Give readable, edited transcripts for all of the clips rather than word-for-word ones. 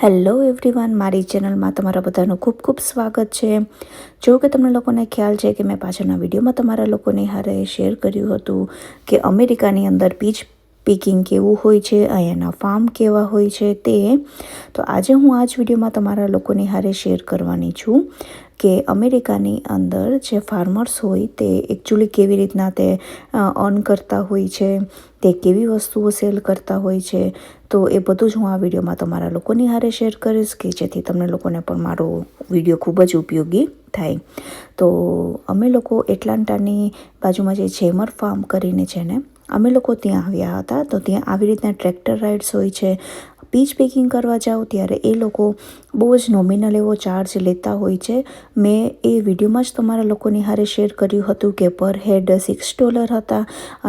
Hello everyone, મારી ચેનલમાં તમારા બધાનું ખૂબ ખૂબ સ્વાગત છે. જો કે તમને લોકોને ખ્યાલ છે કે મેં પાછળના વિડીયોમાં તમારા લોકોની હારે શેર કર્યું હતું કે અમેરિકાની અંદર પીચ પિકિંગ કેવું હોય છે, અહીંયાના ફાર્મ કેવા હોય છે તે. તો આજે હું આ જ વિડીયોમાં તમારા લોકોની હારે શેર કરવાની છું કે અમેરિકાની અંદર જે ફાર્મર્સ હોય તે એકચ્યુઅલી કેવી રીતના તે અર્ન કરતા હોય છે, તે કેવી વસ્તુઓ સેલ કરતા હોય છે. તો એ બધું જ હું આ વિડીયોમાં તમારા લોકોની હારે શેર કરીશ કે જેથી તમને લોકોને પણ મારો વિડીયો ખૂબ જ ઉપયોગી થાય. તો અમે લોકો એટલાન્ટાની બાજુમાં જે જેમર ફાર્મ કરીને છે ને, અમે લોકો ત્યાં આવ્યા હતા. તો ત્યાં આવી રીતના ટ્રેક્ટર રાઇડ્સ હોય છે. પીચ પેકિંગ કરવા જાઓ ત્યારે એ લોકો બહુ જ નોમિનલ એવો ચાર્જ લેતા હોય છે. મેં એ વિડીયોમાં જ તમારા લોકોની હારે શેર કર્યું હતું કે પર હેડ $6 હતા,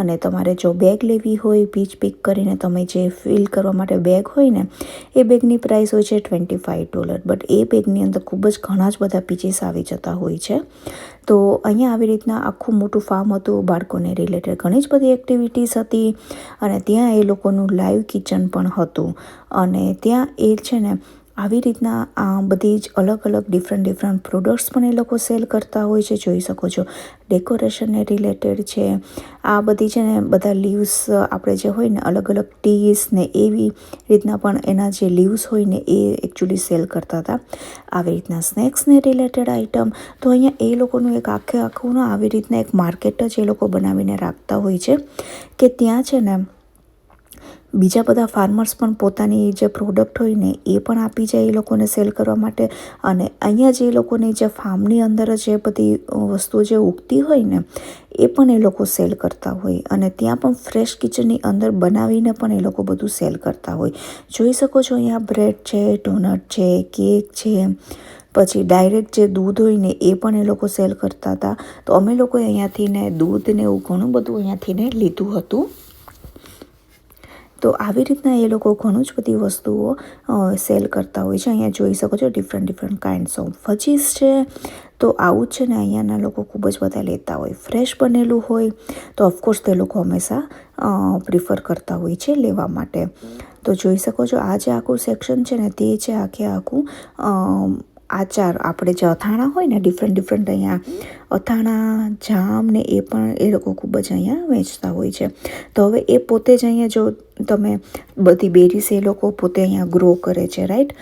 અને તમારે જો બેગ લેવી હોય પીચ પિક કરીને તમે જે ફિલ કરવા માટે બેગ હોય ને, એ બેગની પ્રાઇસ હોય છે $25. બટ એ બેગની અંદર ખૂબ જ ઘણા જ બધા પીચીસ આવી જતા હોય છે. તો અહીંયા આવી રીતના આખું મોટું ફાર્મ હતું, બાળકોને રિલેટેડ ઘણી જ બધી એક્ટિવિટીઝ હતી, અને ત્યાં એ લોકોનું લાઈવ કિચન પણ હતું. અને ત્યાં એ છે ને આવી રીતના આ બધી જ અલગ અલગ ડિફરન્ટ પ્રોડક્ટ્સ પણ એ લોકો સેલ કરતા હોય છે. જોઈ શકો છો ડેકોરેશનને રિલેટેડ છે આ બધી છે ને, બધા લીવ્સ આપણે જે હોય ને અલગ અલગ ટીસ ને એવી રીતના પણ એના જે લીવ્સ હોય ને એ એકચ્યુઅલી સેલ કરતા હતા. આવી રીતના સ્નેક્સને રિલેટેડ આઇટમ. તો અહીંયા એ લોકોનું એક આખું આવી રીતના એક માર્કેટ જ એ લોકો બનાવીને રાખતા હોય છે કે ત્યાં છે ને બીજા બધા ફાર્મર્સ પણ પોતાની જે પ્રોડક્ટ હોય ને એ પણ આપી જાય એ લોકોને સેલ કરવા માટે. અને અહીંયા જે લોકોની જે ફાર્મની અંદર જે બધી વસ્તુઓ જે ઉગતી હોય ને એ પણ એ લોકો સેલ કરતા હોય, અને ત્યાં પણ ફ્રેશ કિચનની અંદર બનાવીને પણ એ લોકો બધું સેલ કરતા હોય. જોઈ શકો છો અહીંયા બ્રેડ છે, ડોનટ છે, કેક છે, પછી ડાયરેક્ટ જે દૂધ હોય ને એ પણ એ લોકો સેલ કરતા હતા. તો અમે લોકોએ અહીંયાથી ને દૂધ ને એવું ઘણું બધું અહીંયાથી ને લીધું હતું. તો આવી રીતના એ લોકો ઘણું જ બધી વસ્તુઓ સેલ કરતા હોય છે. અહીંયા જોઈ શકો છો ડિફરન્ટ કાઇન્ડ્સ ઓફ ફજીસ છે. તો આવું જ છે ને અહીંયાના લોકો ખૂબ જ બધા લેતા હોય. ફ્રેશ બનેલું હોય તો ઓફકોર્સ તે લોકો હંમેશા પ્રિફર કરતા હોય છે લેવા માટે. તો જોઈ શકો છો આ જે આખું સેક્શન છે ને તે છે આખું આચાર, આપણે જે અથાણા હોય ને ડિફરન્ટ અહીંયા અથાણા, જામ ને એ પણ એ લોકો ખૂબ જ અહીંયા વેચતા હોય છે. તો હવે એ પોતે જ અહીંયા જો તમે બધી બેરીસ એ લોકો પોતે અહીંયા ગ્રો કરે છે, રાઈટ,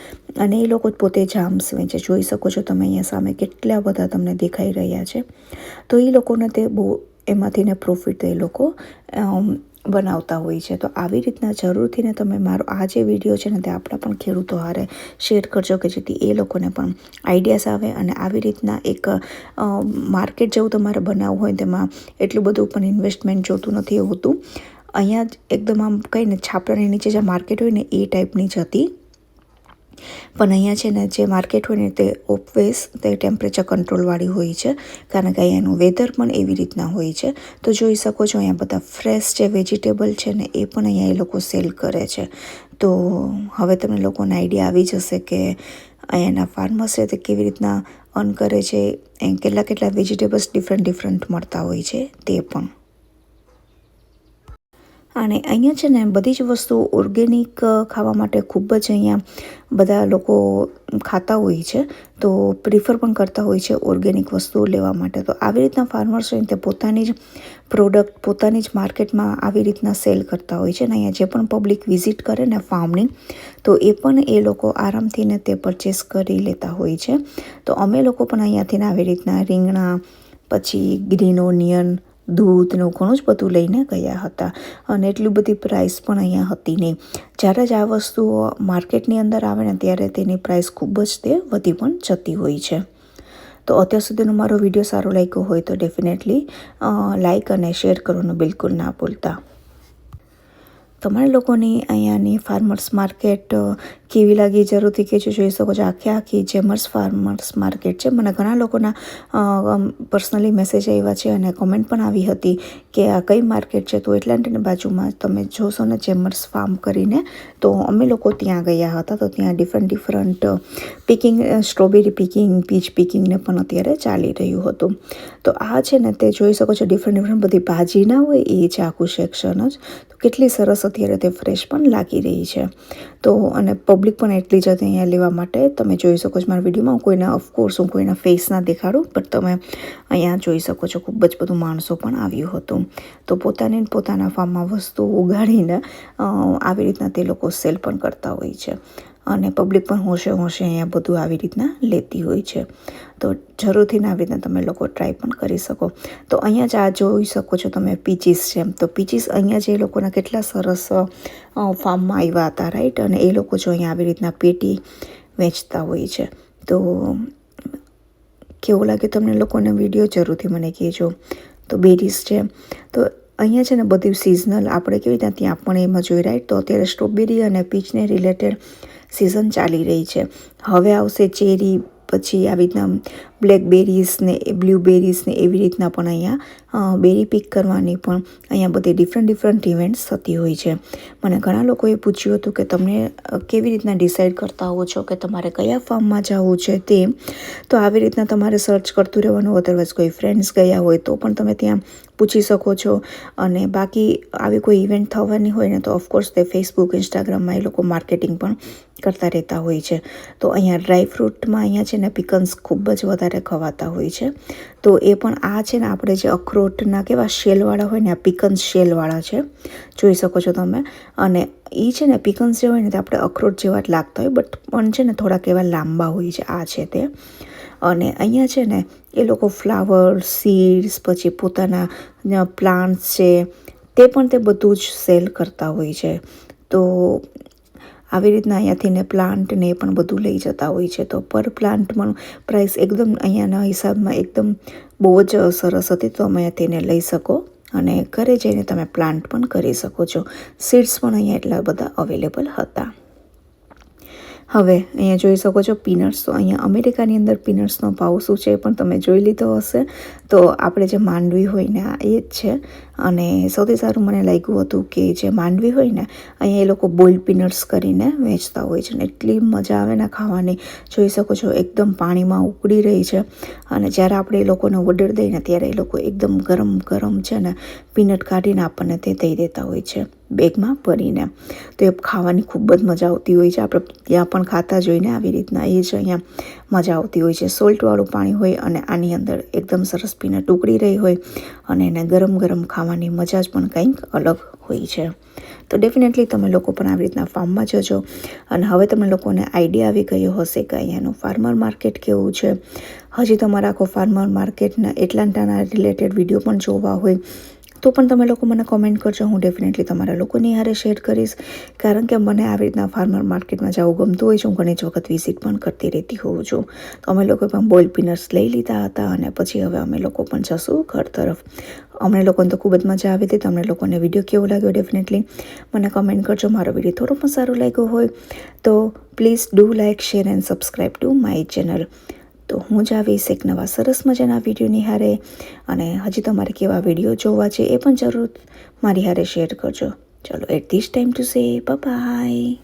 અને એ લોકો પોતે જામ્સ વેચે. જોઈ શકો છો તમે અહીંયા સામે કેટલા બધા તમને દેખાઈ રહ્યા છે. તો એ લોકોને તે બહુ એમાંથી ને પ્રોફિટ એ લોકો બનાવતા હોય છે. તો આવી રીતના જરૂરથી ને તમે મારો આ જે વિડીયો છે ને તે આપણા પણ ખેડૂતો હારે શેર કરજો કે જેથી એ લોકોને પણ આઈડિયાઝ આવે. અને આવી રીતના એક માર્કેટ જેવું તમારે બનાવવું હોય તેમાં એટલું બધું પણ ઇન્વેસ્ટમેન્ટ જોતું નથી હોતું. અહીંયા જ એકદમ આમ કહીને છાપરાની નીચે જે માર્કેટ હોય ને એ ટાઈપની જ હતી. પણ અહીંયા છે ને જે માર્કેટ હોય ને તે ઓપવેસ તે ટેમ્પરેચર કંટ્રોલવાળી હોય છે, કારણ કે અહીંયાનું વેધર પણ એવી રીતના હોય છે. તો જોઈ શકો છો અહીંયા બધા ફ્રેશ જે વેજીટેબલ છે ને એ પણ અહીંયા એ લોકો સેલ કરે છે. તો હવે તમને લોકોને આઈડિયા આવી જશે કે અહીંયાના ફાર્મર્સ છે તે કેવી રીતના અર્ન કરે છે. કેટલા વેજીટેબલ્સ ડિફરન્ટ મળતા હોય છે તે પણ. અને અહીંયા છે ને બધી જ વસ્તુ ઓર્ગેનિક ખાવા માટે ખૂબ જ અહીંયા બધા લોકો ખાતા હોય છે. તો પ્રિફર પણ કરતા હોય છે ઓર્ગેનિક વસ્તુઓ લેવા માટે. તો આવી રીતના ફાર્મર્સ હોય તે પોતાની જ પ્રોડક્ટ પોતાની જ માર્કેટમાં આવી રીતના સેલ કરતા હોય છે. અને અહીંયા જે પણ પબ્લિક વિઝિટ કરે ને ફાર્મની, તો એ પણ એ લોકો આરામથી ને તે પરચેસ કરી લેતા હોય છે. તો અમે લોકો પણ અહીંયાથી ને આવી રીતના રીંગણા, પછી ગ્રીન ઓનિયન, દૂધનું ઘણું જ બધું લઈને ગયા હતા. અને એટલી બધી પ્રાઇસ પણ અહીંયા હતી નહીં. જ્યારે જ આ વસ્તુઓ માર્કેટની અંદર આવે ને ત્યારે તેની પ્રાઇસ ખૂબ જ તે વધી પણ જતી હોય છે. તો અત્યાર સુધીનો મારો વિડીયો સારો લાગ્યો હોય તો ડેફિનેટલી લાઇક અને શેર કરવાનું બિલકુલ ના ભૂલતા. તમારા લોકોની અહીંયાની ફાર્મર્સ માર્કેટ કેવી લાગી જરૂરથી કહેજો. જોઈ શકો છો આખી જેમર્સ ફાર્મર્સ માર્કેટ છે. મને ઘણા લોકોના પર્સનલી મેસેજ આવ્યા છે અને કમેન્ટ પણ આવી હતી કે આ કઈ માર્કેટ છે. તો એટલાન્ટાની બાજુમાં તમે જોશો ને જેમર્સ ફાર્મ કરીને, તો અમે લોકો ત્યાં ગયા હતા. તો ત્યાં different picking, strawberry picking, peach પિકિંગને પણ અત્યારે ચાલી રહ્યું હતું. તો આ છે ને તે જોઈ શકો છો ડિફરન્ટ બધી ભાજી ના હોય એ છે આખું સેક્શન જ. તો કેટલી સરસ અત્યારે તે ફ્રેશ પણ લાગી રહી છે. તો અને પબ્લિક પણ એટલી જ હતી અહીંયા લેવા માટે. તમે જોઈ શકો છો મારા વિડીયોમાં. હું કોઈના ફેસ ના દેખાડું, બટ તમે અહીંયા જોઈ શકો છો ખૂબ જ બધું માણસો પણ આવ્યું હતું. તો પોતાના ફાર્મમાં વસ્તુ ઉગાડીને આવી રીતના તે લોકો સેલ પણ કરતા હોય છે, અને પબ્લિક પણ હોશે અહીંયા બધું આવી રીતના લેતી હોય છે. તો જરૂરથી આવી રીતના તમે લોકો ટ્રાય પણ કરી શકો. તો અહીંયા જ આ જોઈ શકો છો તમે પીચીસ છે. તો પીચીસ અહીંયા જે લોકોના કેટલા સરસ ફાર્મમાં આવ્યા હતા, રાઈટ, અને એ લોકો જો અહીંયા આવી રીતના પેટી વેચતા હોય છે. તો કેવું લાગે તમને લોકોને વિડીયો જરૂરથી મને કહેજો. તો બેરીઝ છે. તો અહીંયા છે ને બધું સિઝનલ, આપણે કેવી રીતના ત્યાં પણ એમાં જોઈ, રાઈટ. તો અત્યારે સ્ટ્રોબેરી અને પીચને રિલેટેડ સિઝન ચાલી રહી છે. હવે આવશે ચેરી, પછી આવી રીતના બ્લેકબેરીઝ ને બ્લ્યુબેરીઝ ને એવી રીતના પણ અહીંયા બેરી પિક કરવાની પણ અહીંયા બધી ડિફરન્ટ ઇવેન્ટ્સ થતી હોય છે. મને ઘણા લોકોએ પૂછ્યું હતું કે તમને કેવી રીતના ડિસાઈડ કરતા હો છો કે તમારે કયા ફાર્મમાં જવું છે તે. તો આવી રીતના તમારે સર્ચ કરતું રહેવાનું. અધરવાઇઝ કોઈ ફ્રેન્ડ્સ ગયા હોય તો પણ તમે ત્યાં પૂછી શકો છો. અને બાકી આવી કોઈ ઇવેન્ટ થવાની હોય ને તો ઓફકોર્સ તે ફેસબુક, ઇન્સ્ટાગ્રામમાં એ લોકો માર્કેટિંગ પણ કરતા રહેતા હોય છે. તો અહીંયા ડ્રાયફ્રૂટમાં અહીંયા છે ને પિકન્સ ખૂબ જ વધારે ખવાતા હોય છે. તો એ પણ આ છે ને આપણે જે અખરોટના કેવા શેલવાળા હોય ને, આ પિકન્સ શેલવાળા છે, જોઈ શકો છો તમે. અને એ છે ને પિકન્સ જે હોય ને તે આપણે અખરોટ જેવા જ લાગતા હોય, બટ પણ છે ને થોડાક એવા લાંબા હોય છે. આ છે તે. અને અહીંયા છે ને એ લોકો ફ્લાવર, સીડ્સ, પછી પોતાના પ્લાન્ટ્સ છે તે પણ તે બધું જ સેલ કરતા હોય છે. તો આવી રીતના અહીંયાથી ને પ્લાન્ટ ને એ પણ બધું લઈ જતા હોય છે. તો પર પ્લાન્ટમાં પ્રાઇસ એકદમ અહીંયાના હિસાબમાં એકદમ બહુ જ સરસ હતી. તો તમે તેને લઈ શકો અને ઘરે જઈને તમે પ્લાન્ટ પણ કરી શકો છો. સીડ્સ પણ અહીંયા એટલા બધા અવેલેબલ હતા. હવે અહીંયા જોઈ શકો છો પીનટ્સ. તો અહીંયા અમેરિકાની અંદર પીનટ્સનો ભાવ શું છે એ પણ તમે જોઈ લીધો હશે. તો આપણે જે માંડવી હોય ને એ જ છે. અને સૌથી સારું મને લાગ્યું હતું કે જે માંડવી હોય ને અહીંયા એ લોકો બોઇલ્ડ પીનટ્સ કરીને વેચતા હોય છે ને એટલી મજા આવે ને ખાવાની. જોઈ શકો છો એકદમ પાણીમાં ઉકળી રહી છે. અને જ્યારે આપણે એ લોકોને ઓર્ડર દઈએ ને ત્યારે એ લોકો એકદમ ગરમ છે ને પીનટ કાઢીને આપણને તે દઈ દેતા હોય છે બેગમાં ભરીને. તો એ ખાવાની ખૂબ જ મજા આવતી હોય છે. આપણે ત્યાં પણ ખાતા જોઈને આવી રીતના એ જ અહીંયા મજા આવતી હોય છે. સોલ્ટવાળું પાણી હોય અને આની અંદર એકદમ સરસ પીનટ ઉકળી રહી હોય અને એને ગરમ ખાવાની મજા જ પણ કંઈક અલગ હોય છે. તો ડેફિનેટલી તમે લોકો પણ આવી રીતના ફાર્મમાં જજો. અને હવે તમે લોકોને આઈડિયા આવી ગયો હશે કે અહીંયાનું ફાર્મર માર્કેટ કેવું છે. હજી તમારા આખો ફાર્મર માર્કેટના એટલાન્ટાના રિલેટેડ વિડીયો પણ જોવા હોય તો પણ તમે લોકો મને કોમેન્ટ કરજો. હું ડેફિનેટલી તમારા લોકોની હારે શેર કરીશ, કારણ કે મને આવી રીતના ફાર્મર માર્કેટમાં જવું ગમતું હોય છે. હું ઘણી જ વખત વિઝિટ પણ કરતી રહેતી હોઉં છું. તો અમે લોકો પણ બોઇલ્ડ પીનટ્સ લઈ લીધા હતા અને પછી હવે અમે લોકો પણ જશું ઘર તરફ. અમને લોકોને તો ખૂબ જ મજા આવી હતી. તમને લોકોને વિડીયો કેવો લાગ્યો ડેફિનેટલી મને કમેન્ટ કરજો. મારો વિડીયો થોડો પણ સારો લાગ્યો હોય તો please do like, share and subscribe to my channel. તો હું જ આવીશ એક નવા સરસ મજાના વિડીયોની હારે. અને હજી તમારે કેવા વિડીયો જોવા છે એ પણ જરૂર મારી હારે શેર કરજો. ચલો, at this time to say by.